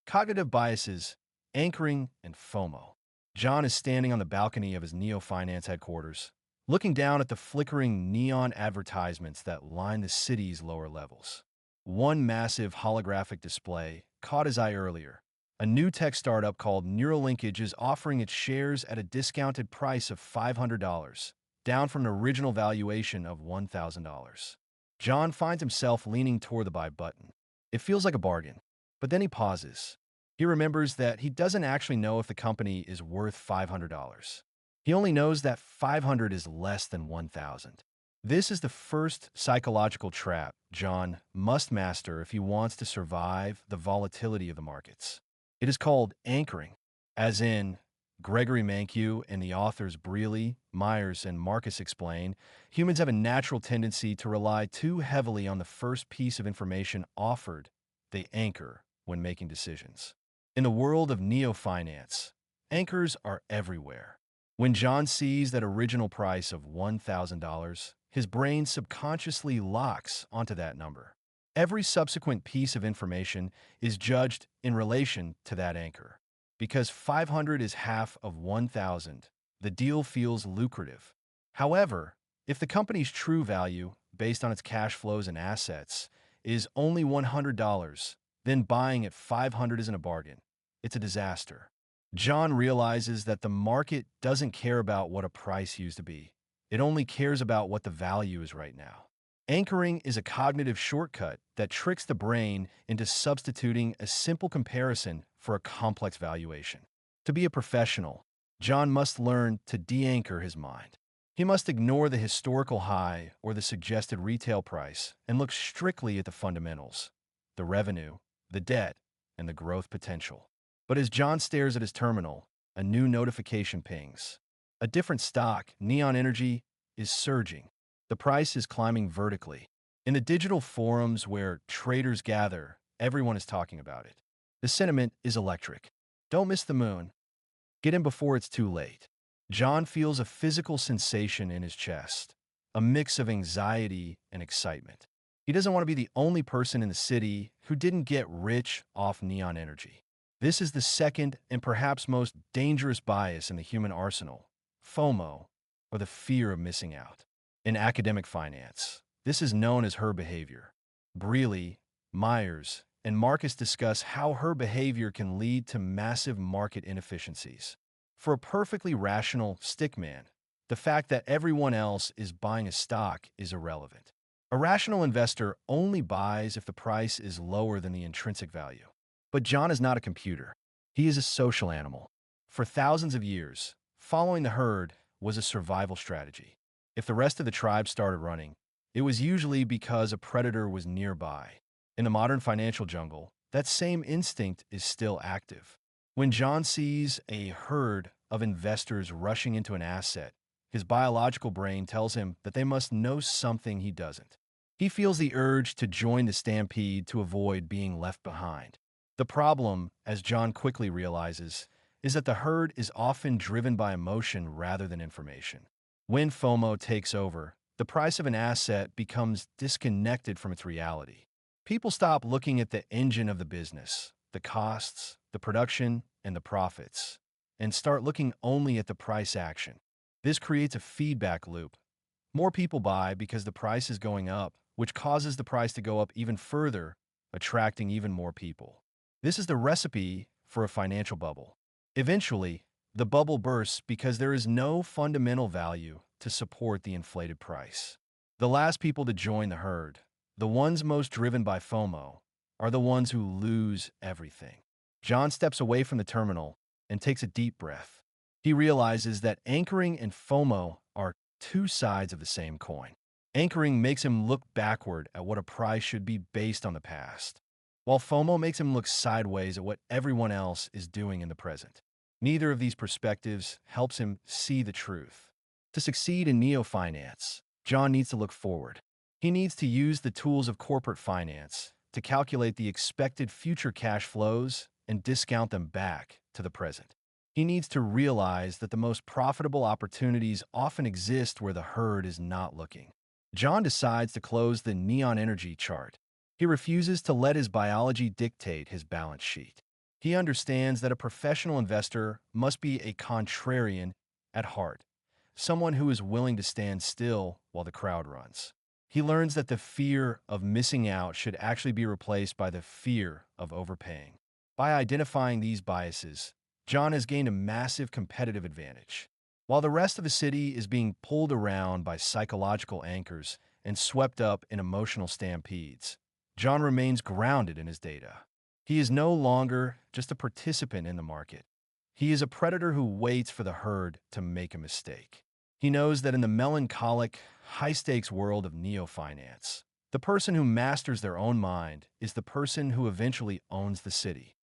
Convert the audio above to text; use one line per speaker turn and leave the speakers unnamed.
Cognitive biases, anchoring, and FOMO. John is standing on the balcony of his Neo-Finance headquarters, looking down at the flickering neon advertisements that line the city's lower levels. One massive holographic display caught his eye earlier. A new tech startup called Neuralinkage is offering its shares at a discounted price of $500, down from an original valuation of $1,000. John finds himself leaning toward the buy button. It feels like a bargain, but then he pauses. He remembers that he doesn't actually know if the company is worth $500. He only knows that 500 is less than 1,000. This is the first psychological trap John must master if he wants to survive the volatility of the markets. It is called anchoring, as in Gregory Mankiw and the authors Brealey, Myers, and Marcus explain, humans have a natural tendency to rely too heavily on the first piece of information offered. They anchor when making decisions. In the world of neo-finance, anchors are everywhere. When John sees that original price of $1,000, his brain subconsciously locks onto that number. Every subsequent piece of information is judged in relation to that anchor. Because 500 is half of 1,000, the deal feels lucrative. However, if the company's true value, based on its cash flows and assets, is only $100, then buying at 500 isn't a bargain. It's a disaster. John realizes that the market doesn't care about what a price used to be. It only cares about what the value is right now. Anchoring is a cognitive shortcut that tricks the brain into substituting a simple comparison for a complex valuation. To be a professional, John must learn to de-anchor his mind. He must ignore the historical high or the suggested retail price and look strictly at the fundamentals, the revenue, the debt, and the growth potential. But as John stares at his terminal, a new notification pings. A different stock, Neon Energy, is surging. The price is climbing vertically. In the digital forums where traders gather, everyone is talking about it. The sentiment is electric. Don't miss the moon. Get in before it's too late. John feels a physical sensation in his chest, a mix of anxiety and excitement. He doesn't want to be the only person in the city who didn't get rich off Neon Energy. This is the second and perhaps most dangerous bias in the human arsenal, FOMO, or the fear of missing out. In academic finance, this is known as herd behavior. Brealey, Myers, and Marcus discuss how herd behavior can lead to massive market inefficiencies. For a perfectly rational stickman, the fact that everyone else is buying a stock is irrelevant. A rational investor only buys if the price is lower than the intrinsic value. But John is not a computer. He is a social animal. For thousands of years, following the herd was a survival strategy. If the rest of the tribe started running, it was usually because a predator was nearby. In the modern financial jungle, that same instinct is still active. When John sees a herd of investors rushing into an asset, his biological brain tells him that they must know something he doesn't. He feels the urge to join the stampede to avoid being left behind. The problem, as John quickly realizes, is that the herd is often driven by emotion rather than information. When FOMO takes over, the price of an asset becomes disconnected from its reality. People stop looking at the engine of the business, the costs, the production, and the profits, and start looking only at the price action. This creates a feedback loop. More people buy because the price is going up, which causes the price to go up even further, attracting even more people. This is the recipe for a financial bubble. Eventually, the bubble bursts because there is no fundamental value to support the inflated price. The last people to join the herd, the ones most driven by FOMO, are the ones who lose everything. John steps away from the terminal and takes a deep breath. He realizes that anchoring and FOMO are two sides of the same coin. Anchoring makes him look backward at what a price should be based on the past, while FOMO makes him look sideways at what everyone else is doing in the present. Neither of these perspectives helps him see the truth. To succeed in neo-finance, John needs to look forward. He needs to use the tools of corporate finance to calculate the expected future cash flows and discount them back to the present. He needs to realize that the most profitable opportunities often exist where the herd is not looking. John decides to close the Neon Energy chart. He refuses to let his biology dictate his balance sheet. He understands that a professional investor must be a contrarian at heart, someone who is willing to stand still while the crowd runs. He learns that the fear of missing out should actually be replaced by the fear of overpaying. By identifying these biases, John has gained a massive competitive advantage. While the rest of the city is being pulled around by psychological anchors and swept up in emotional stampedes, John remains grounded in his data. He is no longer just a participant in the market. He is a predator who waits for the herd to make a mistake. He knows that in the melancholic, high-stakes world of neo-finance, the person who masters their own mind is the person who eventually owns the city.